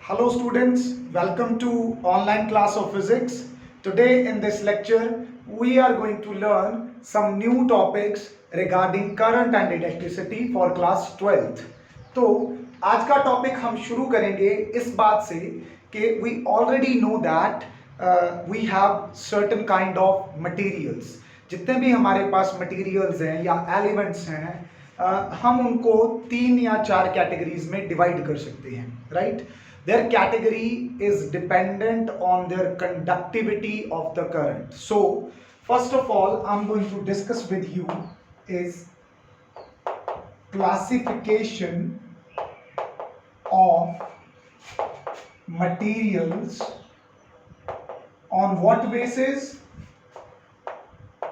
Hello students, welcome to online class of physics. Today in this lecture we are going to learn some new topics regarding current and electricity for class 12th. तो आज का topic हम शुरू करेंगे इस बात से कि we already know that we have certain kind of materials. जितने भी हमारे पास materials हैं या elements हैं हम उनको 3 या 4 कैटेगरीज में डिवाइड कर सकते हैं, right? Their category is dependent on their conductivity of the current. So, first of all, I'm going to discuss with you is classification of materials on what basis?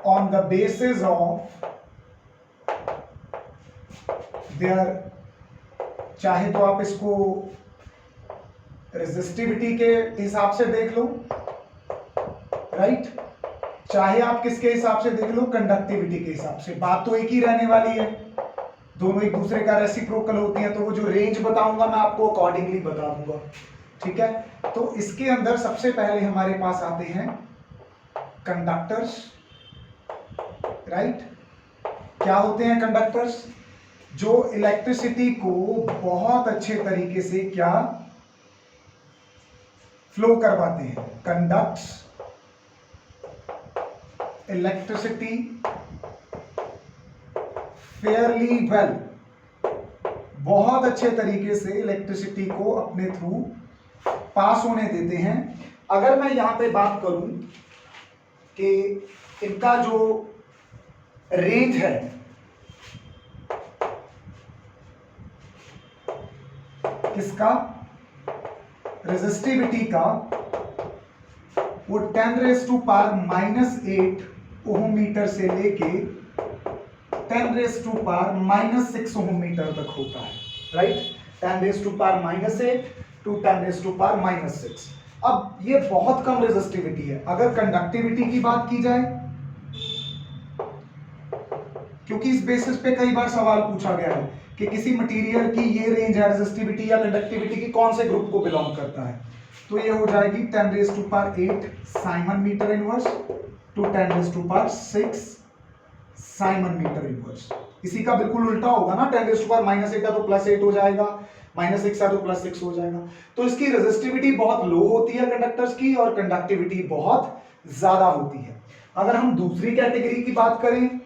On the basis of their, चाहे तो आप इसको resistivity के हिसाब से देख लो, right? चाहे आप किसके हिसाब से देख लो, कंडक्टिविटी के हिसाब से, बात तो एक ही रहने वाली है, दोनों एक दूसरे का रेसिप्रोकल होती है। तो वो जो रेंज बताऊंगा मैं आपको अकॉर्डिंगली बता दूंगा, ठीक है? तो इसके अंदर सबसे पहले हमारे पास आते हैं कंडक्टर्स, राइट? क्या होते हैं कंडक्टर्स? जो इलेक्ट्रिसिटी को बहुत अच्छे तरीके से क्या फ्लो करवाते हैं, कंडक्ट्स इलेक्ट्रिसिटी फेयरली वेल, बहुत अच्छे तरीके से इलेक्ट्रिसिटी को अपने थ्रू पास होने देते हैं। अगर मैं यहां पे बात करूं कि इनका जो रेंज है, किसका? रेजिस्टिविटी का, वो 10⁻⁻8 ओम मीटर से लेके 10⁻⁻6 ओम मीटर तक होता है, राइट? 10⁻⁻8 टू 10⁻⁻6। अब ये बहुत कम रेजिस्टिविटी है। अगर कंडक्टिविटी की बात की जाए, क्योंकि इस बेसिस पे कई बार सवाल पूछा गया है कि किसी मटेरियल की ये रेंज है रेजिस्टिविटी या कंडक्टिविटी की, कौन से ग्रुप को बिलोंग करता है, तो ये हो जाएगी 10⁻8 siemens metre inverse to 10⁻6 siemens metre inverse. इसी का बिल्कुल उल्टा होगा ना, 10⁻⁻8 तो +8 हो जाएगा, -6 है तो +6 हो जाएगा। तो इसकी रेजिस्टिविटी बहुत लो होती है कंडक्टर्स की, और कंडक्टिविटी बहुत ज्यादा होती है। अगर हम दूसरी कैटेगरी की बात करें,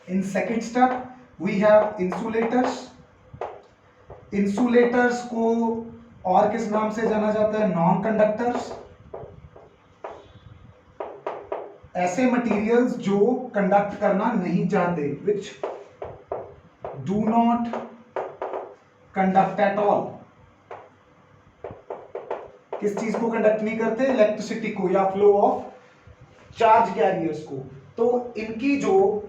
in second step we have insulators. Insulators को और किस नाम से जाना जाता है? Non conductors. ऐसे मटेरियल्स जो कंडक्ट करना नहीं चाहते, which do not conduct at all। किस चीज को कंडक्ट नहीं करते? इलेक्ट्रिसिटी को या फ्लो ऑफ चार्ज कैरियर्स को। तो इनकी जो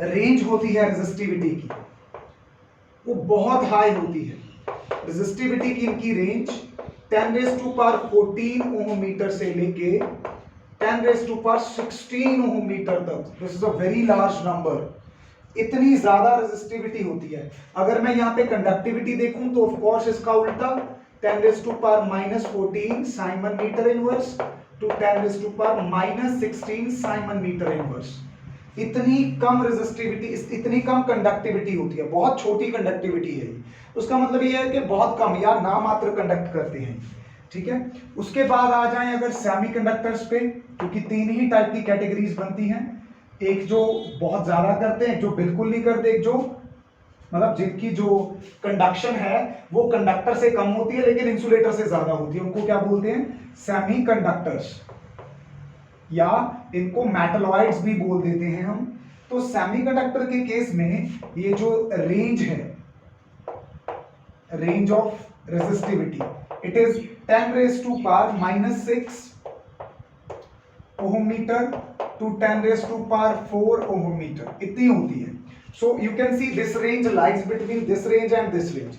रेंज होती है रेजिस्टिविटी की, वो बहुत हाई होती है। रेजिस्टिविटी की इनकी रेंज 10⁻14 ओम मीटर से लेके 10⁻16 ओम मीटर तक। This is a very large number. इतनी ज्यादा रेजिस्टिविटी होती है। अगर मैं यहाँ पे कंडक्टिविटी देखूं तो ऑफ कोर्स इसका उल्टा, 10⁻⁻14 siemens metre inverse to 10⁻⁻16 siemens metre inverse. इतनी कम रेजिस्टिविटी, इतनी कम कंडक्टिविटी होती है, बहुत छोटी कंडक्टिविटी है। उसका मतलब ये है कि बहुत कम या ना मात्र कंडक्ट करते हैं, ठीक है? उसके बाद आ जाएं अगर सेमीकंडक्टर्स पे, क्योंकि 3 ही टाइप की कैटेगरीज बनती हैं। एक जो बहुत ज्यादा करते हैं, जो बिल्कुल नहीं करते, एक जो मतलब जिनकी जो कंडक्शन है वो कंडक्टर से कम होती है लेकिन इंसुलेटर से ज्यादा होती है, उनको क्या बोलते हैं? सेमीकंडक्टर्स, या इनको मेटलॉइड्स भी बोल देते हैं हम। तो सेमीकंडक्टर के केस में ये जो रेंज है, range of resistivity, it is 10⁻⁻6 ohm metre to 10⁻⁴ ohm metre, इतनी होती है। So you can see this range lies between this range and this range.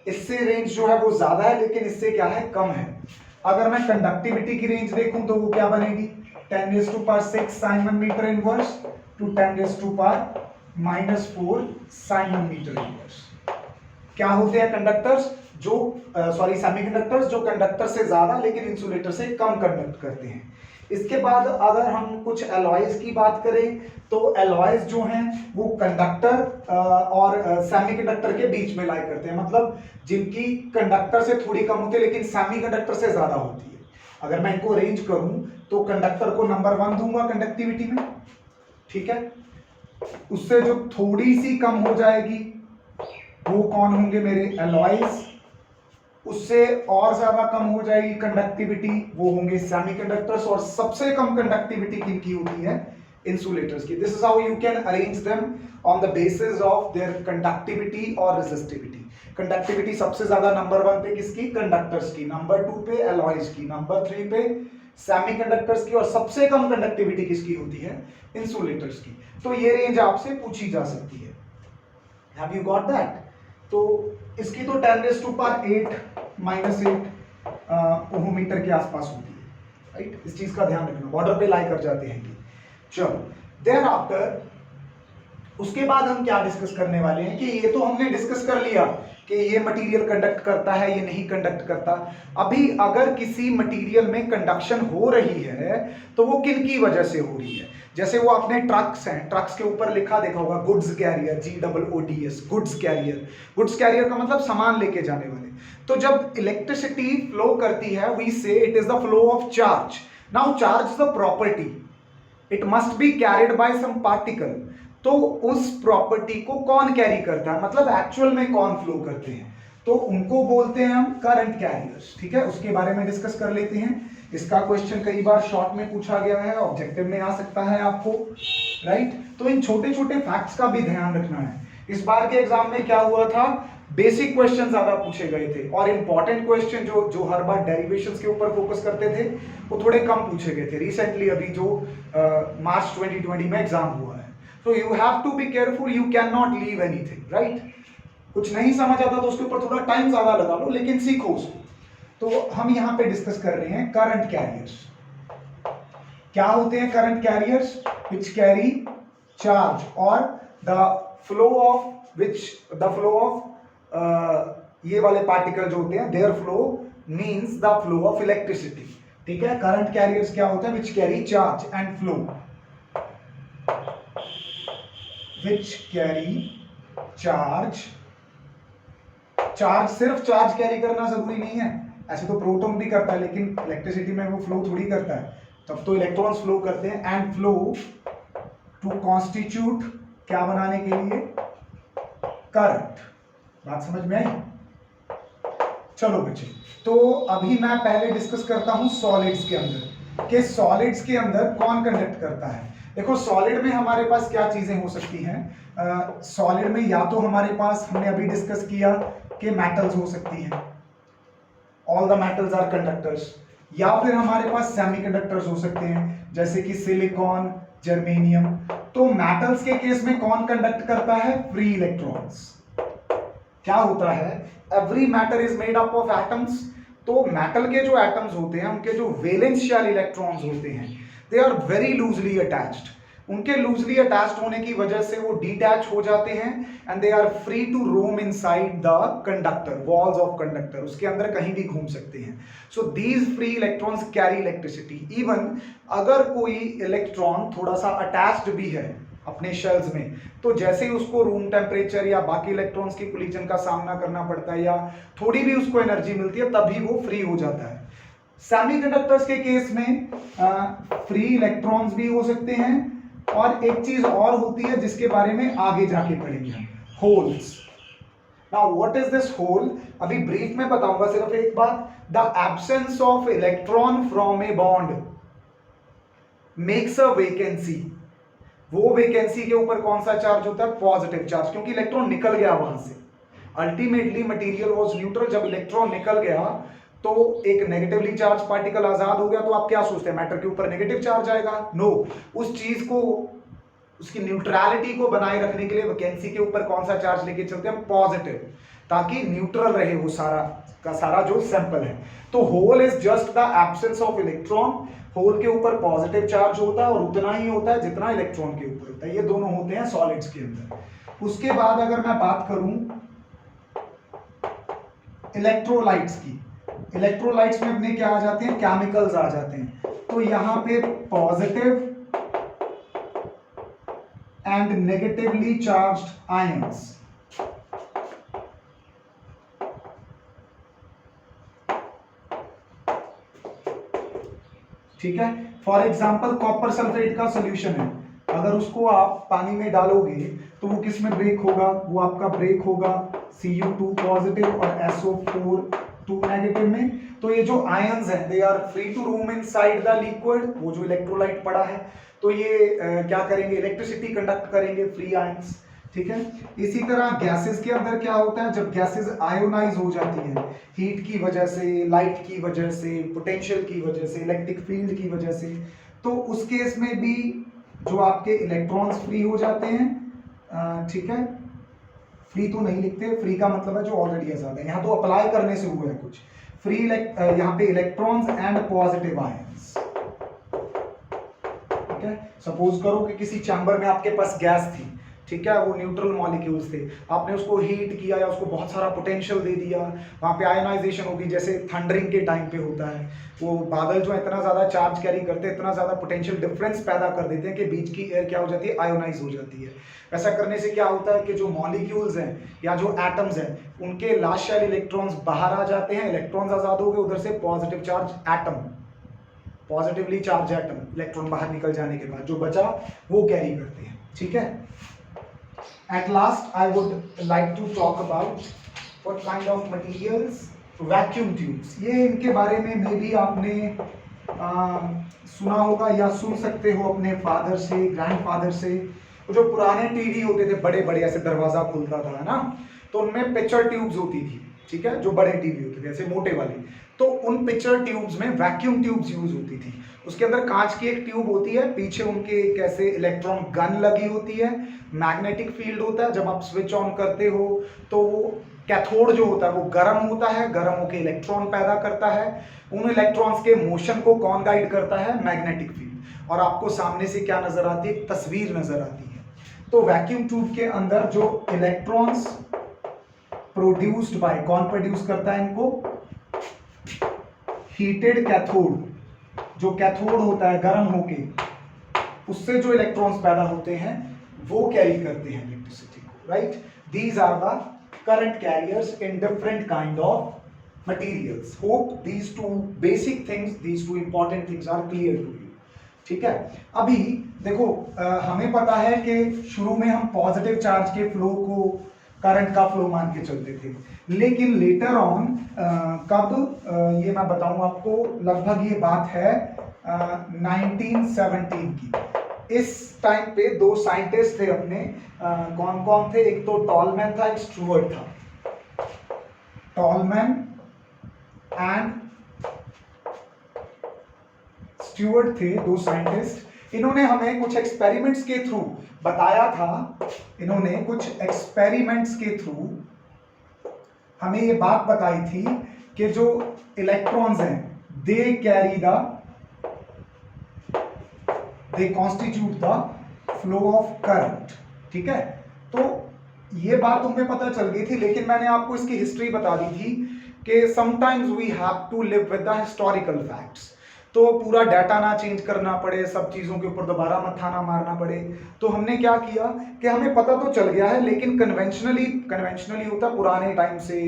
इससे रेंज जो है वो ज्यादा है, लेकिन इससे क्या है? कम है। अगर मैं कंडक्टिविटी की रेंज देखूं तो वो क्या बनेगी? 10⁻6 siemens metre inverse to 10⁻⁻⁴ siemens metre inverse. क्या होते हैं कंडक्टर्स, जो सेमीकंडक्टर्स जो कंडक्टर से ज्यादा लेकिन इंसुलेटर से कम कंडक्ट करते हैं। इसके बाद अगर हम कुछ एलॉयज की बात करें तो एलॉयज जो हैं वो कंडक्टर और सेमीकंडक्टर के बीच में लाई करते हैं, मतलब जिनकी कंडक्टर से थोड़ी कम होती है लेकिन सेमीकंडक्टर से ज्यादा होती है। अगर मैं इनको अरेंज करूं तो कंडक्टर को नंबर 1 दूंगा कंडक्टिविटी में, ठीक है। उससे जो थोड़ी सी कम हो जाएगी वो कौन होंगे मेरे एलॉयज, उससे और ज्यादा कम हो जाएगी कंडक्टिविटी वो होंगे सेमीकंडक्टर्स, और सबसे कम कंडक्टिविटी किनकी होती है, इंसुलेटर्स की। This is how you can arrange them on the basis of their conductivity और रेजिस्टिविटी। कंडक्टिविटी सबसे ज्यादा नंबर 1 पे किसकी, कंडक्टर्स की, नंबर 2 पे एलॉयज की, नंबर 3 पे सेमीकंडक्टर्स की, और सबसे कम कंडक्टिविटी किसकी होती है, इंसुलेटर्स की। तो ये रेंज आपसे पूछी जा सकती है। Have you got that? तो इसकी तो 10⁻8 ओहममीटर के आसपास होती है, राइट। इस चीज का ध्यान रखना, बॉर्डर पे लाई कर जाते हैं ये। चलो देयर आफ्टर उसके बाद हम क्या डिस्कस करने वाले हैं कि ये तो हमने डिस्कस कर लिया कि ये मटेरियल कंडक्ट करता है, ये नहीं कंडक्ट करता। अभी अगर किसी मटेरियल में कंडक्शन हो रही है तो वो किन की वजह से हो रही है, जैसे वो अपने ट्रक्स हैं, ट्रक्स के ऊपर लिखा देखा होगा goods carrier, GOODS, goods carrier. Goods carrier का मतलब सामान लेके जाने वाले। तो जब इलेक्ट्रिसिटी फ्लो करती है we say it is the flow of charge. Now charge is the property, it must be carried by some particle. तो उस प्रॉपर्टी को कौन कैरी करता है, मतलब एक्चुअल में कौन फ्लो करते हैं, तो उनको बोलते हैं हम करंट कैरियर्स, ठीक है। उसके बारे में डिस्कस कर लेते हैं। इसका क्वेश्चन कई बार शॉर्ट में पूछा गया है, ऑब्जेक्टिव में आ सकता है आपको, राइट। तो इन छोटे छोटे फैक्ट्स का भी ध्यान रखना है। इस बार के एग्जाम में क्या हुआ था, बेसिक क्वेश्चन ज्यादा पूछे गए थे और इंपॉर्टेंट क्वेश्चन जो हर बार डेरिवेशंस के ऊपर फोकस करते थे वो थोड़े कम पूछे गए थे रिसेंटली, अभी जो मार्च 2020 में एग्जाम हुआ है। So you have to be careful, you cannot leave anything, right? कुछ नहीं समझ आता तो उसके ऊपर थोड़ा टाइम ज्यादा लगा लो लेकिन सीखो उसको। तो हम यहाँ पे डिस्कस कर रहे हैं करंट कैरियर्स। क्या होते हैं current carriers, which carry charge और the flow of ये वाले पार्टिकल जो होते हैं their flow means the flow of electricity, ठीक है। करंट कैरियर्स क्या होते हैं, which carry charge and flow, which carry charge। Charge सिर्फ चार्ज कैरी करना जरूरी नहीं है, ऐसे तो प्रोटॉन भी करता है लेकिन इलेक्ट्रिसिटी में वो फ्लो थोड़ी करता है, तब तो इलेक्ट्रॉन्स फ्लो करते हैं। एंड फ्लो टू कॉन्स्टिट्यूट क्या बनाने के लिए, करंट। बात समझ में आई? चलो बच्चे, तो अभी मैं पहले डिस्कस करता हूं सॉलिड्स के अंदर कि सॉलिड्स के अंदर कौन कंडक्ट करता है। देखो सॉलिड में हमारे पास क्या चीजें हो सकती हैं, सॉलिड में या तो हमारे पास हमने अभी डिस्कस किया कि मेटल्स हो सकती हैं, all the metals are conductors, या फिर हमारे पास सेमीकंडक्टर्स हो सकते हैं जैसे कि सिलिकॉन, जर्मेनियम। तो मेटल्स के केस में कौन कंडक्ट करता है, फ्री इलेक्ट्रॉन्स। क्या होता है, every matter is made up of atoms. तो मेटल के जो एटम्स होते हैं उनके जो वैलेंस शेल इलेक्ट्रॉन्स होते हैं they are very loosely attached. उनके लूजली अटैच्ड होने की वजह से वो डिटैच हो जाते हैं and they are free to roam inside the conductor, walls of conductor, उसके अंदर कहीं भी घूम सकते हैं। So these free electrons carry electricity. Even अगर कोई इलेक्ट्रॉन थोड़ा सा अटैच्ड भी है अपने शेल्स में, तो जैसे ही उसको रूम टेम्परेचर या बाकी इलेक्ट्रॉन्स की कोलिजन का सामना करना पड़ता है या थोड़ी भी उसको एनर्जी मिलती है तभी वो फ्री हो जाता है। सेमीकंडक्टर्स के केस में फ्री इलेक्ट्रॉन्स भी हो सकते हैं और एक चीज और होती है जिसके बारे में आगे जाके पढ़ेंगे हम, holes. Now what is this hole, अभी ब्रीफ में बताऊंगा सिर्फ एक बात। The absence of electron from a bond makes a vacancy. वो वैकेंसी के ऊपर कौन सा चार्ज होता है, पॉजिटिव चार्ज, क्योंकि इलेक्ट्रॉन निकल गया वहां से। अल्टीमेटली मटेरियल वाज न्यूट्रल, जब इलेक्ट्रॉन निकल गया तो एक नेगेटिवली चार्ज पार्टिकल आजाद हो गया। तो आप क्या सोचते हैं, मैटर के ऊपर नेगेटिव चार्ज आएगा? नो, उस चीज को, उसकी न्यूट्रलिटी को बनाए रखने के लिए वैकेंसी के ऊपर कौन सा चार्ज लेके चलते हैं, पॉजिटिव, ताकि न्यूट्रल रहे वो सारा का सारा जो सैंपल है। तो hole is just the absence of electron. Hole के ऊपर पॉजिटिव चार्ज होता है और उतना ही होता है जितना इलेक्ट्रॉन के ऊपर होता है। ये दोनों होते हैं सॉलिड्स के अंदर। उसके बाद अगर मैं बात करूं इलेक्ट्रोलाइट्स की। इलेक्ट्रोलाइट्स में अपने क्या आ जाते हैं, केमिकल्स आ जाते हैं। तो यहां पे positive and negatively charged ions, ठीक है। फॉर एग्जाम्पल कॉपर सल्फेट का सोल्यूशन है, अगर उसको आप पानी में डालोगे तो वो किस में ब्रेक होगा, वो आपका ब्रेक होगा Cu2 पॉजिटिव और SO4 2 नेगेटिव में। तो ये जो आयंस हैं they are free to roam inside the liquid, वो जो इलेक्ट्रोलाइट पड़ा है, तो ये क्या करेंगे, इलेक्ट्रिसिटी कंडक्ट करेंगे, फ्री आयंस, ठीक है। इसी तरह गैसेस के अंदर क्या होता है, जब गैसेस आयोनाइज हो जाती हैं हीट की वजह से, लाइट की वजह से, पोटेंशियल की वजह से, इलेक्ट्रिक फील्ड की वजह से, तो उस केस में भी जो आपके इलेक्ट्रॉन्स फ्री हो जाते हैं, ठीक है। फ्री तो नहीं लिखते, फ्री का मतलब है जो ऑलरेडी आजाद है, यहाँ तो अप्लाई करने से हुआ है कुछ। फ्री यहाँ पे इलेक्ट्रॉन्स एंड पॉजिटिव आयंस, ठीक है। सपोज करो कि किसी चैम्बर में आपके पास गैस थी, ठीक है, वो न्यूट्रल मॉलिक्यूल्स थे, आपने उसको हीट किया या उसको बहुत सारा पोटेंशियल दे दिया, वहाँ पे आयोनाइजेशन होगी, जैसे थंडरिंग के टाइम पे होता है, वो बादल जो इतना ज़्यादा चार्ज कैरी करते हैं, इतना ज़्यादा पोटेंशियल डिफरेंस पैदा कर देते हैं कि बीच की एयर क्या हो जाती है, आयोनाइज हो जाती है। ऐसा करने से क्या होता है कि जो मॉलिक्यूल्स हैं या जो एटम्स हैं उनके लास्ट शेल इलेक्ट्रॉन्स बाहर आ जाते हैं, इलेक्ट्रॉन्स आज़ाद हो गए, उधर से positive charge atom, positively charge atom, electron बाहर निकल जाने के बाद जो बचा वो कैरी करते हैं, ठीक है। At last, I would like to talk about what kind of materials, vacuum tubes. ये इनके बारे में मे भी आपने सुना होगा या सुन सकते हो अपने फादर से, ग्रैंडफादर से। जो पुराने टीवी होते थे बड़े बड़े, ऐसे दरवाजा खुलता था ना, तो उनमें पिक्चर ट्यूब्स होती थी, ठीक है, जो बड़े टीवी होते थे ऐसे मोटे वाले, तो उन पिक्चर ट्यूब्स में वैक्यूम ट्यूब्स यूज होती थी। उसके अंदर कांच की एक ट्यूब होती है, पीछे उनके एक ऐसे इलेक्ट्रॉन गन लगी होती है, मैग्नेटिक फील्ड होता है, जब आप स्विच ऑन करते हो तो वो कैथोड जो होता है वो गर्म होता है, गर्म होकर इलेक्ट्रॉन पैदा करता है, उन इलेक्ट्रॉन्स के मोशन को कौन गाइड करता है, मैग्नेटिक फील्ड, और आपको सामने से क्या नजर आती है, एक तस्वीर नजर आती है। तो वैक्यूम ट्यूब के अंदर जो इलेक्ट्रॉन्स प्रोड्यूस्ड बाय, कौन प्रोड्यूस करता है इनको, हीटेड कैथोड, जो कैथोड होता है गर्म होके, उससे जो इलेक्ट्रॉन्स पैदा होते हैं वो कैरी करते हैं इलेक्ट्रिसिटी को, right. These are the current carriers in different kind of materials. Hope these two basic things, these two important things are clear to you, ठीक है। अभी देखो हमें पता है कि शुरू में हम पॉजिटिव चार्ज के फ्लो को करंट का फ्लो मान के चलते थे, लेकिन लेटर ऑन कब, ये मैं बताऊं आपको, लगभग ये बात है 1917 की। इस टाइम पे दो साइंटिस्ट थे अपने, कौन कौन थे, एक तो टॉलमैन था, एक स्टुअर्ट था। टॉलमैन एंड स्टुअर्ट थे दो साइंटिस्ट। इन्होंने हमें कुछ एक्सपेरिमेंट्स के थ्रू बताया था, इन्होंने कुछ एक्सपेरिमेंट्स के थ्रू हमें ये बात बताई थी कि जो इलेक्ट्रॉन्स हैं they carry the, they constitute the flow of current, ठीक है। तो ये बात तुम्हें पता चल गई थी, लेकिन मैंने आपको इसकी हिस्ट्री बता दी थी कि sometimes we have to live with the historical facts, तो पूरा डाटा ना चेंज करना पड़े, सब चीज़ों के ऊपर दोबारा मत्था ना मारना पड़े। तो हमने क्या किया कि हमें पता तो चल गया है, लेकिन कन्वेंशनली होता पुराने टाइम से,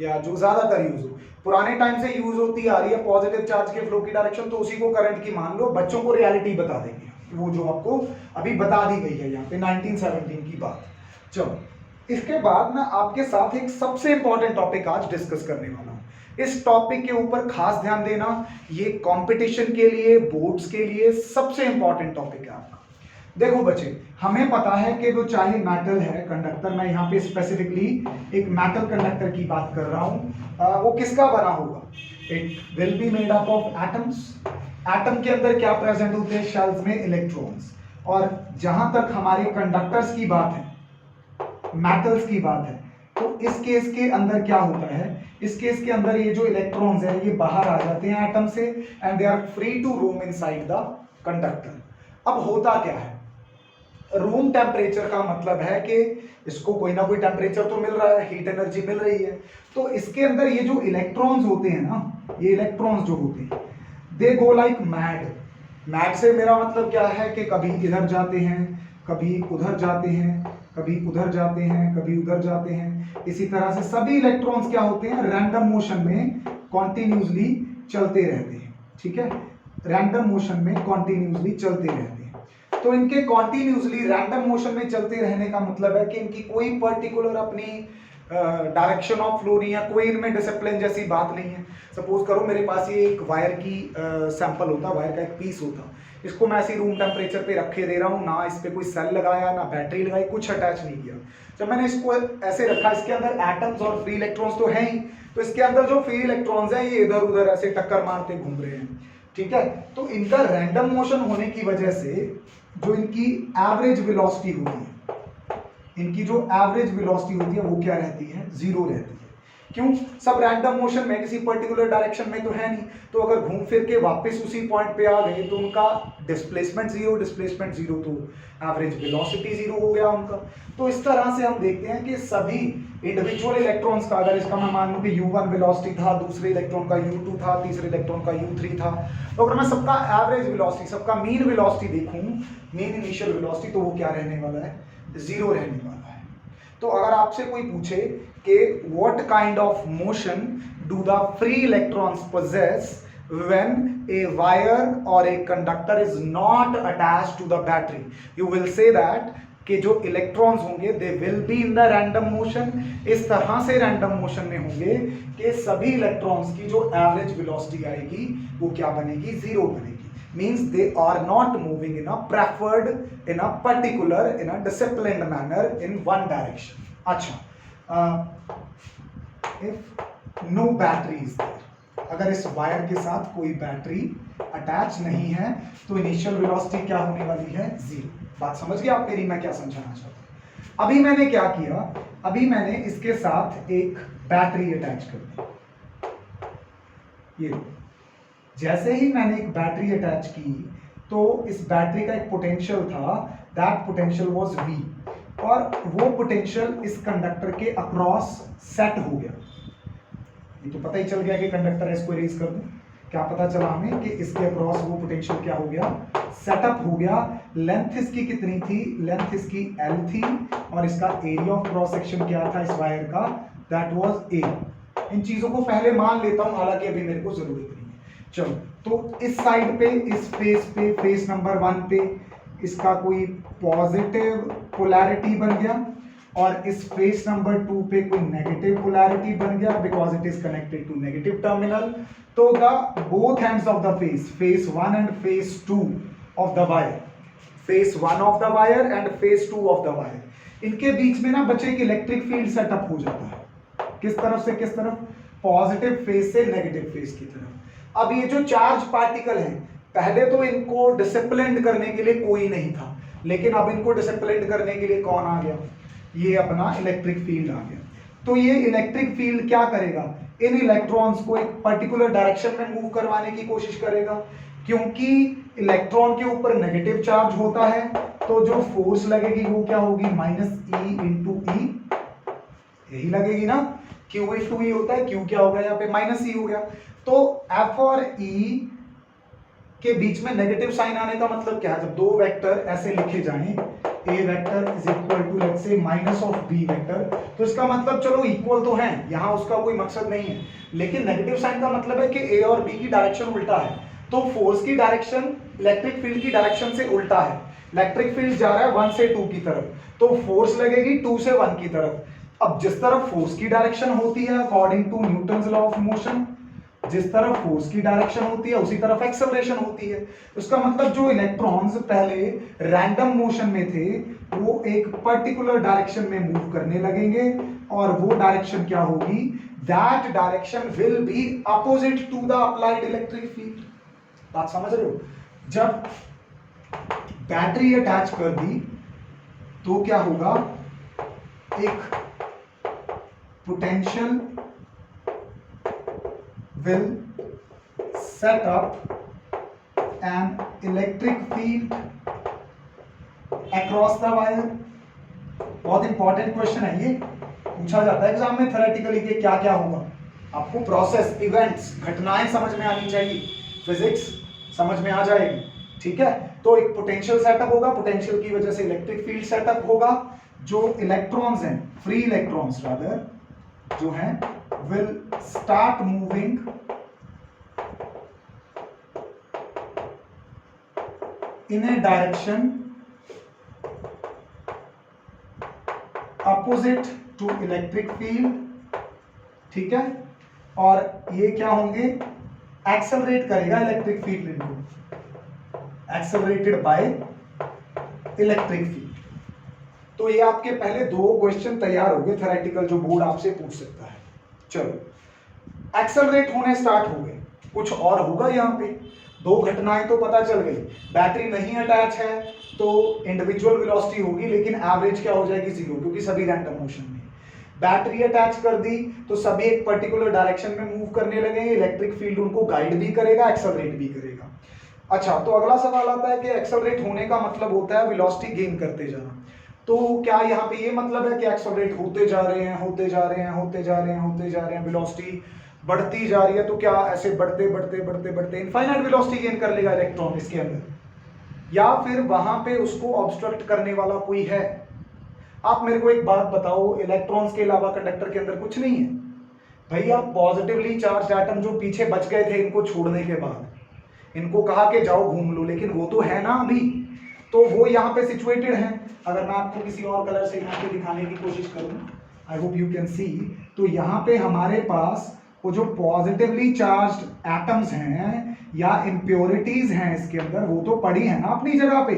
या जो ज़्यादातर यूज हो पुराने टाइम से यूज होती आ रही है पॉजिटिव चार्ज के फ्लो की डायरेक्शन, तो उसी को करंट की मान लो। बच्चों को रियलिटी बता देंगे, वो जो आपको अभी बता दी गई है यहाँ पे 1917 की बात। चलो, इसके बाद मैं आपके साथ एक सबसे इंपॉर्टेंट टॉपिक आज डिस्कस करने वाला हूँ। इस टॉपिक के ऊपर खास ध्यान देना, ये कंपटीशन के लिए, बोर्ड्स के लिए सबसे इंपॉर्टेंट टॉपिक है आपका। देखो बच्चे, हमें पता है कि जो चाहे मेटल है, कंडक्टर, मैं यहाँ पे स्पेसिफिकली एक मेटल कंडक्टर की बात कर रहा हूँ, वो किसका बना होगा, it will be made up of atoms. Atom के अंदर क्या प्रेजेंट होते हैं, शेल्स में इलेक्ट्रॉन्स। और जहां तक हमारे कंडक्टर्स की बात है, मेटल्स की बात है, तो इस केस के अंदर क्या होता है, इस केस के अंदर ये जो इलेक्ट्रॉन्स हैं ये बाहर आ जाते हैं एटम से, and they are free to roam inside the conductor. अब होता क्या है, रूम टेम्परेचर का मतलब है कि इसको कोई ना कोई टेम्परेचर तो मिल रहा है, हीट एनर्जी मिल रही है। तो इसके अंदर ये जो इलेक्ट्रॉन्स होते हैं ना, ये इलेक्ट्रॉन्स जो होते हैं, दे गो लाइक मैड। मैड से मेरा मतलब क्या है कि कभी इधर जाते हैं, कभी उधर जाते हैं, कभी उधर जाते हैं, कभी उधर जाते हैं। इसी तरह से सभी इलेक्ट्रॉन्स क्या होते हैं, रैंडम मोशन में कॉन्टिन्यूसली चलते रहते हैं। ठीक है, रैंडम मोशन में कॉन्टिन्यूसली चलते रहते हैं। तो इनके कॉन्टिन्यूसली रैंडम मोशन में चलते रहने का मतलब है कि इनकी कोई पर्टिकुलर अपनी डायरेक्शन ऑफ फ्लो नहीं है, कोई इनमें डिसिप्लिन जैसी बात नहीं है। सपोज करो मेरे पास ये एक वायर की सैंपल होता, वायर का एक पीस होता, इसको मैं ऐसे रूम टेम्परेचर पे रखे दे रहा हूँ, ना इस पे कोई सेल लगाया, ना बैटरी लगाई, कुछ अटैच नहीं किया। जब मैंने इसको ऐसे रखा, इसके अंदर एटम्स और फ्री इलेक्ट्रॉन्स तो हैं ही, तो इसके अंदर जो फ्री इलेक्ट्रॉन्स हैं ये इधर उधर ऐसे टक्कर मारते घूम रहे हैं। ठीक है, तो इनका रैंडम मोशन होने की वजह से जो इनकी एवरेज वेलोसिटी होती है, इनकी जो एवरेज वेलोसिटी होती है वो क्या रहती है, जीरो रहती है। क्यों, सब रैंडम मोशन में, किसी पर्टिकुलर डायरेक्शन में तो है नहीं, तो अगर घूम फिर के वापस उसी पॉइंट पे आ गए तो उनका डिस्प्लेसमेंट जीरो, डिस्प्लेसमेंट जीरो तो एवरेज वेलोसिटी जीरो हो गया उनका। तो इस तरह से हम देखते हैं कि सभी इंडिविजुअल इलेक्ट्रॉन्स का, अगर इसका मैं मान लूं कि u1 वेलोसिटी था, दूसरे इलेक्ट्रॉन का u2 था, तीसरे इलेक्ट्रॉन का u3 था, तो अगर मैं सबका एवरेज वेलोसिटी, सबका मीन वेलोसिटी देखूं, मीन इनिशियल वेलोसिटी, तो वो क्या रहने वाला है, जीरो रहने वाला है। तो अगर आपसे कोई पूछे कि what kind of motion do the free electrons possess when a wire or a conductor is not attached to the battery, you will say that कि जो इलेक्ट्रॉन्स होंगे they will be in the random motion. इस तरह से random motion में होंगे कि सभी इलेक्ट्रॉन्स की जो एवरेज वेलोसिटी आएगी वो क्या बनेगी, जीरो बनेगी। means they are not moving in a preferred, in a particular, in a disciplined manner in one direction. अच्छा, if no battery is there, अगर इस वायर के साथ कोई बैटरी अटैच नहीं है तो इनिशियल वेलोसिटी क्या होने वाली है, जीरो। बात समझ गए आप मेरी, मैं क्या समझाना चाहता हूं। अभी मैंने क्या किया, अभी मैंने इसके साथ एक बैटरी अटैच कर दी, ये जैसे ही मैंने एक बैटरी अटैच की तो इस बैटरी का एक पोटेंशियल था, दैट पोटेंशियल वाज V, और वो पोटेंशियल इस कंडक्टर के अक्रॉस सेट हो गया। ये तो पता ही चल गया कि कंडक्टर है, इसको इरेज कर दूं, क्या पता चला हमें कि इसके अक्रॉस वो पोटेंशियल क्या हो गया, सेटअप हो गया। लेंथ इसकी कितनी थी, लेंथ इसकी L थी, और इसका एरिया ऑफ क्रॉस सेक्शन क्या था इस वायर का, दैट वाज A। इन चीजों को पहले मान लेता हूं, हालांकि अभी मेरे को जरूरत नहीं है। चलो, तो इस साइड पे, इस फेस पे, फेस नंबर 1 पे इसका कोई पॉजिटिव पोलैरिटी बन गया, और इस फेस नंबर 2 पे कोई नेगेटिव पोलैरिटी बन गया, because it is connected to negative terminal. तो the both ends of the face, face 1 and face 2 of the wire, face 1 of the wire and face 2 of the wire, इनके बीच में ना बच्चे एक इलेक्ट्रिक फील्ड सेटअप हो जाता है। किस तरफ से किस तरफ, पॉजिटिव फेस से नेगेटिव फेस की तरफ। अब ये जो चार्ज पार्टिकल हैं, पहले तो इनको डिसिप्लिन करने के लिए कोई नहीं था, लेकिन अब इनको डिसिप्लिन करने के लिए कौन आ गया, ये अपना इलेक्ट्रिक फील्ड आ गया। तो ये इलेक्ट्रिक फील्ड क्या करेगा, इन इलेक्ट्रॉन्स को एक पर्टिकुलर डायरेक्शन में मूव करवाने की कोशिश करेगा। क्योंकि इलेक्ट्रॉन के ऊपर नेगेटिव चार्ज होता है, तो जो फोर्स लगेगी वो क्या होगी, -E इंटू ई, यही लगेगी ना, Q इंटू ई होता है, Q क्या हो गया यहाँ पे, -E हो गया। तो F और E के बीच में नेगेटिव साइन आने का मतलब क्या है, जब दो वेक्टर ऐसे लिखे जाएं, A vector is equal to let's say minus of B vector, तो इसका मतलब चलो इक्वल तो है, यहाँ उसका कोई मकसद नहीं है, लेकिन नेगेटिव साइन का मतलब है कि A और B की डायरेक्शन उल्टा है, तो फोर्स की डायरेक्शन इलेक्ट्रिक फील्ड की डायरेक्शन से उल्टा है। इलेक्ट्रिक फील्ड जा रहा है 1 से 2 की तरफ, तो फोर्स लगेगी 2 से 1 की तरफ। अब जिस तरफ फोर्स की डायरेक्शन होती है according to Newton's law of motion, जिस तरफ फोर्स की डायरेक्शन होती है उसी तरफ एक्सेलरेशन होती है। उसका मतलब जो इलेक्ट्रॉन्स पहले रैंडम मोशन में थे वो एक पर्टिकुलर डायरेक्शन में मूव करने लगेंगे, और वो डायरेक्शन क्या होगी, that direction will be opposite to the applied electric field. बात समझ रहे हो, जब बैटरी अटैच कर दी तो क्या होगा, एक potential will set up an electric field across the wire, बहुत इंपॉर्टेंट क्वेश्चन है ये, पूछा जाता है एग्जाम में थ्योरेटिकली कि क्या क्या होगा। आपको प्रोसेस, इवेंट्स, घटनाएं समझ में आनी चाहिए, फिजिक्स समझ में आ जाएगी, ठीक है। तो एक पोटेंशियल सेटअप होगा, पोटेंशियल की वजह से इलेक्ट्रिक फील्ड सेटअप होगा, जो इलेक्ट्रॉन्स हैं, फ्री इलेक्ट्रॉन्स रादर जो हैं, will start moving in a direction opposite to electric field, ठीक है। और ये क्या होंगे, एक्सेलरेट करेगा इलेक्ट्रिक फील्ड इनको, एक्सेलरेटेड बाय इलेक्ट्रिक फील्ड। तो ये आपके पहले 2 क्वेश्चन तैयार हो गए थ्योरेटिकल, जो बोर्ड आपसे पूछ सकता है। चलो, एक्सेलरेट होने स्टार्ट हो गए, कुछ और होगा यहाँ पे। 2 घटनाएं तो पता चल गई, बैटरी नहीं अटैच है तो इंडिविजुअल वेलोसिटी होगी, लेकिन एवरेज क्या हो जाएगी 0, क्योंकि सभी रैंडम मोशन में। बैटरी अटैच कर दी तो सभी एक पर्टिकुलर डायरेक्शन में मूव करने लगेंगे, इलेक्ट्रिक फील्ड उनको गाइड भी करेगा, एक्सेलरेट भी करेगा। अच्छा, तो अगला सवाल आता है कि एक्सेलरेट होने का मतलब होता है वेलोसिटी गेन करते जाना। तो क्या यहाँ पे ये मतलब है कि एक्सेलरेट होते जा रहे हैं, होते जा रहे हैं, होते जा रहे हैं, होते जा रहे हैं, वेलोसिटी बढ़ती जा रही है, तो क्या ऐसे बढ़ते बढ़ते बढ़ते बढ़ते इनफाइनाइट वेलोसिटी गेन कर लेगा इलेक्ट्रॉन इसके अंदर, या फिर वहां पे उसको ऑब्स्ट्रक्ट करने वाला कोई है? आप मेरे को एक बात बताओ, इलेक्ट्रॉन्स के अलावा कंडक्टर के अंदर कुछ नहीं है भैया। पॉजिटिवली चार्ज एटम जो पीछे बच गए थे, इनको छोड़ने के बाद इनको कहा कि जाओ घूम लो, लेकिन वो तो है ना अभी, तो वो यहाँ पे सिचुएटेड है। अगर मैं आपको किसी और कलर से यहाँ पे दिखाने की कोशिश करूँ, आई होप यू कैन सी, तो यहाँ पे हमारे पास वो जो पॉजिटिवली चार्ज्ड एटम्स हैं या इम्प्योरिटीज हैं इसके अंदर, वो तो पड़ी है ना अपनी जगह पे।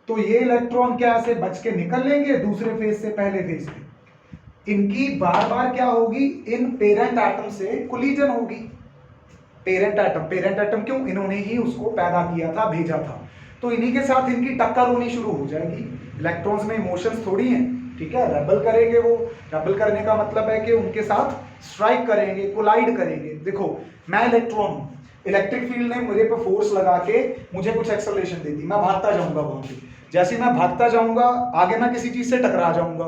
तो ये इलेक्ट्रॉन क्या ऐसे बच के निकल लेंगे दूसरे फेज से पहले फेज पे? इनकी बार बार क्या होगी, इन पेरेंट एटम से कोलिजन होगी। पेरेंट एटम क्यों? इन्होंने ही उसको पैदा किया था, भेजा था, तो इन्हीं के साथ इनकी टक्कर होनी शुरू हो जाएगी। इलेक्ट्रॉन्स में इमोशंस थोड़ी हैं, ठीक है, रेबल करेंगे। वो रेबल करने का मतलब है कि उनके साथ स्ट्राइक करेंगे, कोलाइड करेंगे। देखो, मैं इलेक्ट्रॉन हूं, इलेक्ट्रिक फील्ड ने मुझे पे फोर्स लगा के मुझे कुछ एक्सेलरेशन दे दी, मैं भागता जाऊंगा वहां पे। जैसे मैं भागता जाऊंगा आगे, मैं किसी चीज से टकरा जाऊंगा,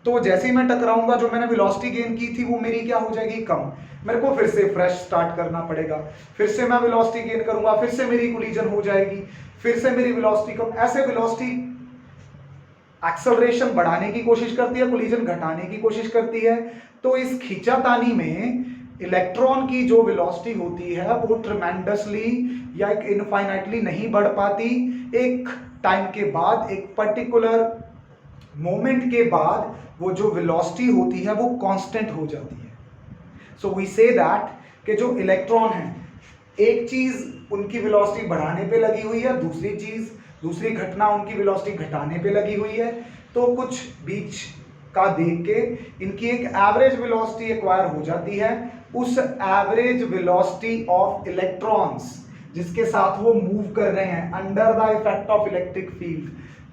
तो जैसे ही मैं टकराऊंगा, जो मैंने वेलोसिटी गेन की थी वो मेरी क्या हो जाएगी, कम। मेरे को फिर से फ्रेश स्टार्ट करना पड़ेगा, फिर से मैं वेलोसिटी गेन करूंगा, फिर से मेरी कोलिजन हो जाएगी, फिर से मेरी वेलोसिटी कम। ऐसे वेलोसिटी एक्सेलरेशन बढ़ाने की कोशिश करती है, कोलिजन घटाने की कोशिश करती है। तो इस खींचातानी में इलेक्ट्रॉन की जो वेलोसिटी होती है वो ट्रेमेंडसली या एक इनफाइनाइटली नहीं बढ़ पाती। एक टाइम के बाद, एक पर्टिकुलर मोमेंट के बाद वो जो वेलोसिटी होती है वो कांस्टेंट हो जाती है। सो वी से दैट कि जो इलेक्ट्रॉन है, एक चीज उनकी वेलोसिटी बढ़ाने पे लगी हुई है, दूसरी घटना उनकी वेलोसिटी घटाने पे लगी हुई है। तो कुछ बीच का देख के इनकी एक एवरेज वेलोसिटी एक्वायर हो जाती है। उस एवरेज वेलोसिटी ऑफ इलेक्ट्रॉन्स जिसके साथ वो मूव कर रहे हैं under the effect of electric field,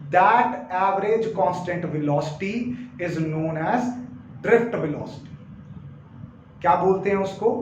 that average constant velocity is known as drift velocity. क्या बोलते हैं उसको?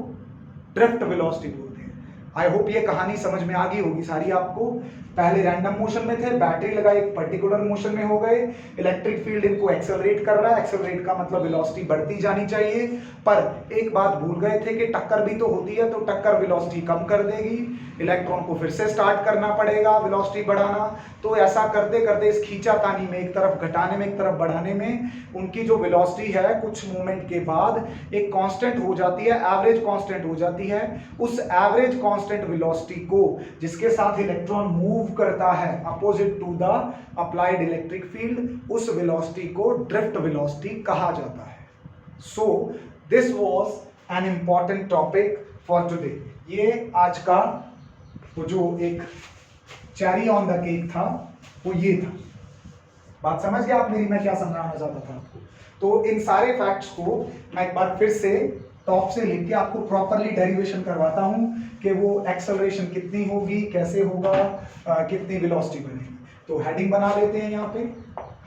ड्रिफ्ट वेलोसिटी बोलते हैं। आई होप ये कहानी समझ में आ गई होगी सारी आपको। पहले रैंडम मोशन में थे, बैटरी लगाई, एक पर्टिकुलर मोशन में हो गए, इलेक्ट्रिक फील्ड इनको एक्सेलरेट कर रहा है। एक्सेलरेट का मतलब वेलोसिटी बढ़ती जानी चाहिए, पर एक बात भूल गए थे कि टक्कर भी तो होती है, तो टक्कर वेलोसिटी कम कर देगी, इलेक्ट्रॉन को फिर से स्टार्ट करना पड़ेगा वेलोसिटी बढ़ाना। तो ऐसा करते करते इस खींचातानी में, एक तरफ घटाने में एक तरफ बढ़ाने में, उनकी जो वेलोसिटी है कुछ मोमेंट के बाद एक कांस्टेंट हो जाती है, एवरेज कांस्टेंट हो जाती है। उस एवरेज कांस्टेंट वेलोसिटी को, जिसके साथ इलेक्ट्रॉन मूव करता है opposite to the applied electric field, उस वेलोसिटी को ड्रिफ्ट वेलोसिटी कहा जाता है। So this was an important topic for today. ये आज का वो जो एक चेरी ऑन द केक था वो ये था। बात समझ गए आप मेरी, मैं क्या समझाना चाहता था आपको? तो इन सारे फैक्ट्स को मैं एक बार फिर से टॉप से लेके आपको प्रॉपरली डेरिवेशन करवाता हूं कि वो एक्सेलरेशन कितनी होगी, कैसे होगा, कितनी वेलोसिटी बनेगी। तो हेडिंग बना लेते हैं यहाँ पे।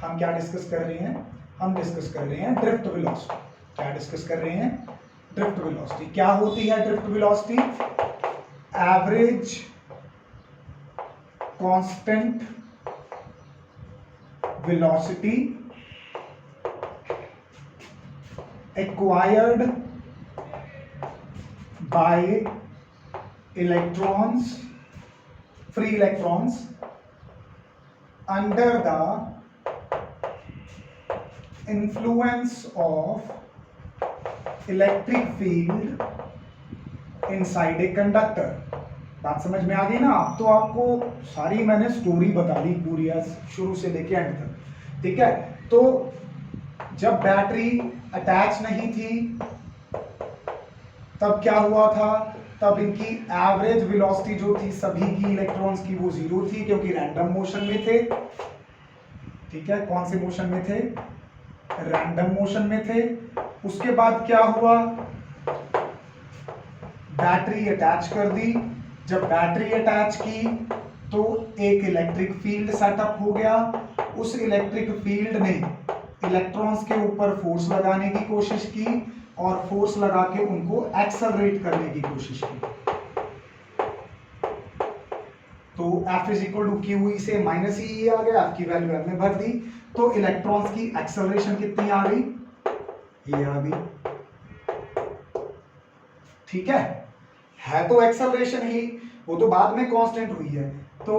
हम क्या डिस्कस कर रहे हैं? हम डिस्कस कर रहे हैं ड्रिफ्ट वेलोसिटी। क्या डिस्कस कर रहे हैं? Drift velocity. क्या होती है drift velocity? Average constant velocity acquired by electrons, free electrons, under the influence of electric field inside a conductor। बात समझ में आ गई ना? अब तो आपको सारी मैंने स्टोरी बता दी पूरी, शुरू से लेके एंड तक, ठीक है। तो जब बैटरी अटैच नहीं थी तब क्या हुआ था? तब इनकी एवरेज वेलोसिटी जो थी सभी की इलेक्ट्रॉन्स की वो 0 थी, क्योंकि रैंडम मोशन में थे, ठीक है। कौन से मोशन में थे? रैंडम मोशन में थे। उसके बाद क्या हुआ? बैटरी अटैच कर दी। जब बैटरी अटैच की तो एक इलेक्ट्रिक फील्ड सेटअप हो गया। उस इलेक्ट्रिक फील्ड ने इलेक्ट्रॉन्स के ऊपर फोर्स लगाने की कोशिश की और फोर्स लगा के उनको एक्सेलरेट करने की कोशिश की। तो F is equal to q E से माइनस ई आ गया, F की वैल्यू हमने भर दी, तो इलेक्ट्रॉन्स की एक्सेलरेशन कितनी आ गई? ये आ गई, ठीक है तो एक्सेलरेशन ही, वो तो बाद में कांस्टेंट हुई है। तो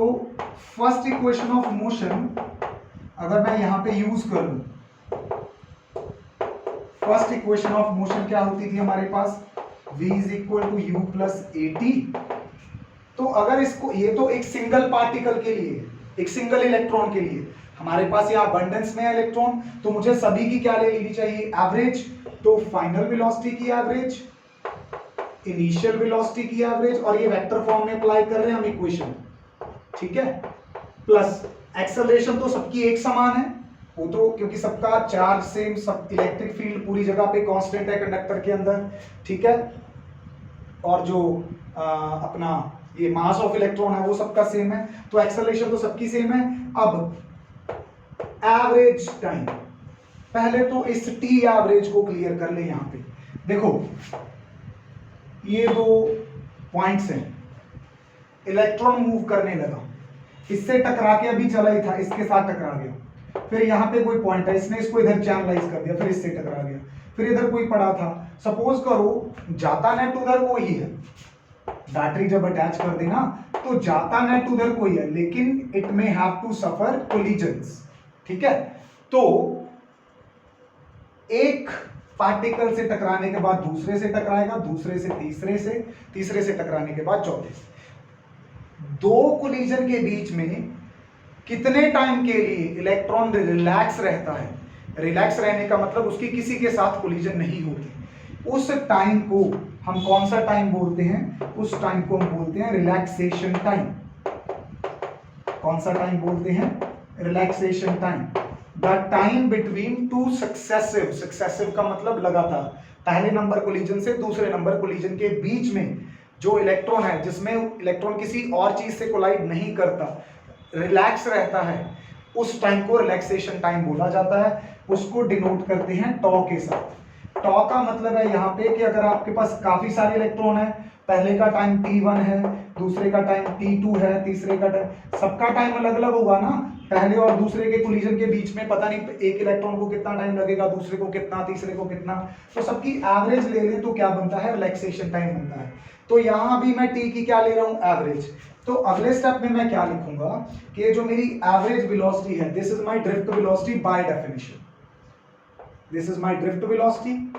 फर्स्ट इक्वेशन ऑफ मोशन अगर मैं यहां पे यूज करूं, फर्स्ट इक्वेशन ऑफ मोशन क्या होती थी हमारे पास? v is equal to u plus a t. तो अगर इसको, ये तो एक सिंगल पार्टिकल के लिए, एक सिंगल इलेक्ट्रॉन के लिए, हमारे पास यहाँ अबंडेंस में है इलेक्ट्रॉन, तो मुझे सभी की क्या ले लेनी चाहिए? एवरेज। तो फाइनल वेलोसिटी की एवरेज, इनिशियल वेलोसिटी की एवरेज, और ये वेक्टर फॉर्म में अप्लाई कर रहे हैं हम इक्वेशन, ठीक है। प्लस एक्सेलरेशन तो सबकी एक समान है, वो तो क्योंकि सबका चार्ज सेम, सब इलेक्ट्रिक फील्ड पूरी जगह पे कांस्टेंट है कंडक्टर के अंदर, ठीक है। और जो अपना ये मास ऑफ इलेक्ट्रॉन है वो सबका सेम है, तो एक्सेलरेशन तो सबकी सेम है। अब एवरेज टाइम, पहले तो इस टी एवरेज को क्लियर कर ले। यहां पे देखो ये दो पॉइंट्स हैं, इलेक्ट्रॉन मूव करने लगा, इससे टकरा के अभी चला ही था, इसके साथ टकरा गया, फिर यहाँ पे कोई पॉइंट है, इसने इसको इधर चैनलाइज कर दिया, फिर इससे टकरा गया, फिर इधर कोई पड़ा था। सपोज करो जाता नेट उधर को ही है, बैटरी जब अटैच कर देना तो जाता नेट उधर को ही है, लेकिन it may have to suffer collisions, ठीक है। तो एक पार्टिकल से टकराने के बाद दूसरे से टकराएगा, दूसरे से तीसरे से, तीसरे से टकराने के बाद चौथे से। दो कोलिजन के बीच में कितने टाइम के लिए इलेक्ट्रॉन रिलैक्स रहता है? रिलैक्स रहने का मतलब उसकी किसी के साथ कोलिजन नहीं होती, उस टाइम को हम कौन सा टाइम बोलते हैं? उस टाइम को हम बोलते हैं रिलैक्सेशन टाइम। कौन सा टाइम बोलते हैं? Relaxation time. The time between two successive, successive का मतलब लगातार, पहले नंबर कोलिजन से दूसरे नंबर कोलिजन के बीच में जो इलेक्ट्रॉन है, जिसमें इलेक्ट्रॉन किसी और चीज से कोलाइड नहीं करता, रिलैक्स रहता है, उस टाइम को रिलैक्सेशन टाइम बोला जाता है। उसको डिनोट करते हैं टॉ के साथ। टॉ का मतलब है यहाँ पे कि अगर आपके पास काफी सारे इलेक्ट्रॉन है, पहले का टाइम t1 है, दूसरे का टाइम t2 है, तीसरे का टाइम, सबका टाइम अलग अलग होगा ना, पहले और दूसरे के कोलिजन के बीच में पता नहीं एक इलेक्ट्रॉन को कितना टाइम लगेगा, दूसरे को कितना, तीसरे को कितना, तो सबकी एवरेज ले लें तो क्या बनता है? रिलैक्सेशन टाइम बनता है। तो यहां भी मैं t की क्या ले रहा हूं? एवरेज। तो अगले स्टेप में मैं क्या लिखूंगा कि जो मेरी एवरेज वेलोसिटी है, this is my drift velocity by definition, this is my drift velocity.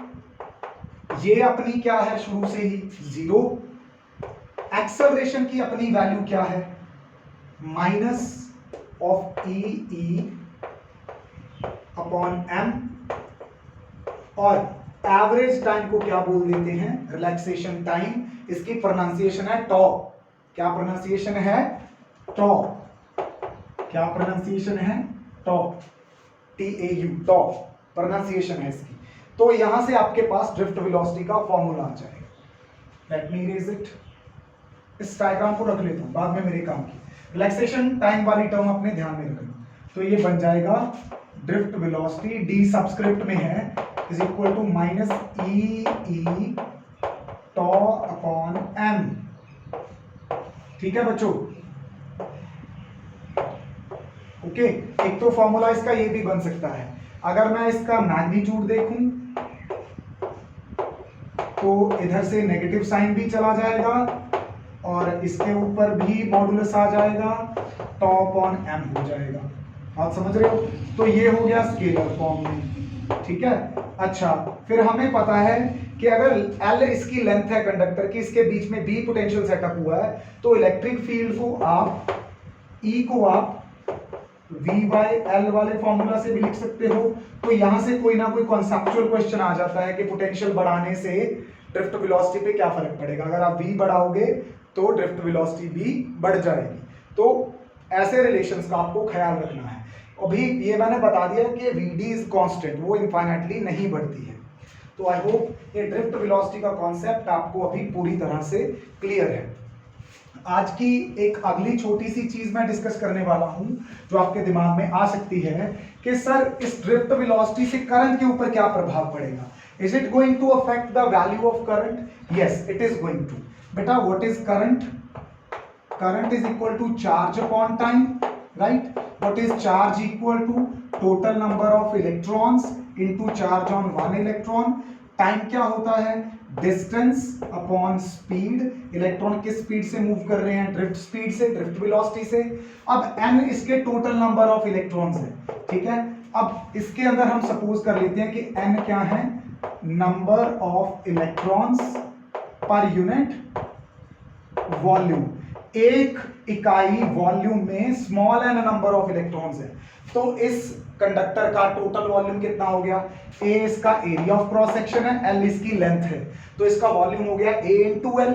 ये अपनी क्या है? शुरू से ही 0। एक्सेलरेशन की अपनी वैल्यू क्या है? Minus of e upon m, और एवरेज टाइम को क्या बोल देते हैं? Relaxation time. इसकी प्रोनाउंसिएशन है टॉ। क्या प्रोनाउंसिएशन है? टॉ। क्या प्रोनाउंसिएशन है? टॉ, TAU, टॉ प्रोनाउंसिएशन है इसकी। तो यहां से आपके पास ड्रिफ्ट वेलोसिटी का फॉर्मूला आ जाएगा। लेट मी इरेज इट, इस डायग्राम को रख लेता हूं, बाद में मेरे काम की। रिलैक्सेशन टाइम वाली टर्म अपने ध्यान में रखना। तो ये बन जाएगा ड्रिफ्ट वेलोसिटी, डी सबस्क्रिप्ट में है, is equal to minus e tau upon m. ठीक है बच्चों, ओके, एक तो फॉर्मूला इसका ये भी बन सकता है, अगर मैं इसका मैग्नीट्यूड देखूं तो इधर से नेगेटिव साइन भी चला जाएगा और इसके ऊपर भी मॉडुलस आ जाएगा, टॉप ऑन एम हो जाएगा। आप समझ रहे हो? तो ये हो गया स्केलर फॉर्म में, ठीक है। अच्छा, फिर हमें पता है कि अगर L इसकी लेंथ है कंडक्टर की, इसके बीच में B पोटेंशियल सेटअप हुआ है, तो इलेक्ट्रिक फील्ड को आप E को आप V/L वाले फॉर्मूला से भी लिख सकते हो। तो यहां से कोई ना कोई कॉन्सेप्चुअल क्वेश्चन आ जाता है कि पोटेंशियल बढ़ाने से ड्रिफ्ट वेलोसिटी पे क्या फर्क पड़ेगा। अगर आप V बढ़ाओगे तो ड्रिफ्ट वेलोसिटी भी बढ़ जाएगी। तो ऐसे रिलेशंस का आपको ख्याल रखना है। अभी ये मैंने बता दिया कि Vd इज कांस्टेंट, वो इनफाइनाइटली नहीं बढ़ती है। तो आई होप ये ड्रिफ्ट वेलोसिटी का कॉन्सेप्ट आपको अभी पूरी तरह से क्लियर है। आज की एक अगली छोटी सी चीज मैं डिस्कस करने वाला हूं जो आपके दिमाग में आ सकती है कि सर इस ड्रिफ्ट वेलोसिटी से करंट के ऊपर क्या प्रभाव पड़ेगा। Is it going to affect the value of current? Yes, it is going to. बेटा, what is current? Current is equal to charge upon time, right? What is charge? Equal to total number of electrons into charge on one electron. Time क्या होता है? Distance upon speed. Electron किस speed से move कर रहे हैं? Drift speed से, drift velocity से। अब n इसके टोटल नंबर ऑफ इलेक्ट्रॉन्स है, ठीक है। अब इसके अंदर हम सपोज कर लेते हैं कि n क्या है? Number of electrons per unit volume. एक इकाई वॉल्यूम में small n number of electrons है। तो इस कंडक्टर का टोटल वॉल्यूम कितना हो गया? A इसका एरिया ऑफ क्रॉस सेक्शन है, L इसकी लेंथ है, तो इसका वॉल्यूम हो गया A इंटू L।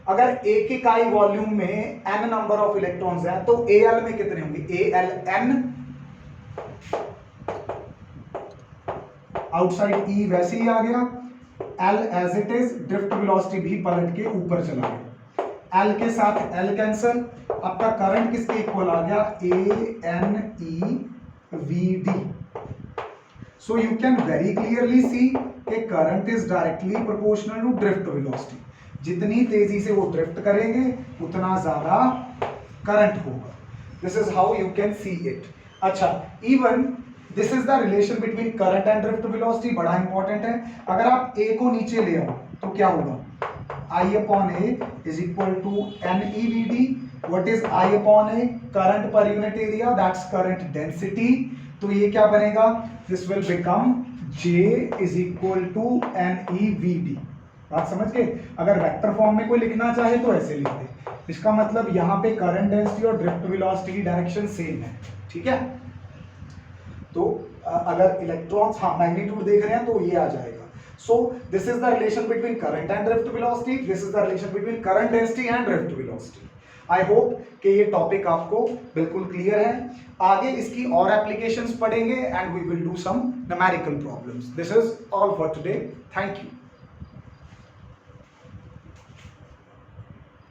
अगर एक इकाई वॉल्यूम में n नंबर ऑफ इलेक्ट्रॉन्स है तो AL में कितने होंगे? ALN। आउटसाइड E वैसे ही आ गया, L as it is, drift velocity भी पलट के ऊपर चला गया, L के साथ L कैंसल। आपका करंट किसके इक्वल आ गया? ANEVD। So you can very clearly see कि current is directly proportional to drift velocity। जितनी तेजी से वो ड्रिफ्ट करेंगे उतना ज्यादा करंट होगा। This is how you can see it। अच्छा, even this is the relation between current and drift velocity, बड़ा इंपॉर्टेंट है। अगर आप A को नीचे ले आओ तो क्या होगा? I upon A is equal to NEVD। What is I upon A? Current per unit area, that's current density। तो ये क्या बनेगा? This will become J is equal to NEVD। बात समझ गए? अगर वेक्टर फॉर्म में कोई लिखना चाहे तो ऐसे लिख दे। इसका मतलब यहाँ पे करंट डेंसिटी और ड्रिफ्ट वेलोसिटी की डायरेक्शन सेम है, ठीक है। तो अगर इलेक्ट्रॉन्स, हाँ, मैग्नीट्यूड देख रहे हैं तो ये आ जाएगा। So this is the relation between current and drift velocity. This is the relation between current density and drift velocity. I hope कि ये टॉपिक आपको बिल्कुल क्लियर है। आगे इसकी और एप्लीकेशंस पढ़ेंगे and we will do some numerical problems. This is all for today. Thank you.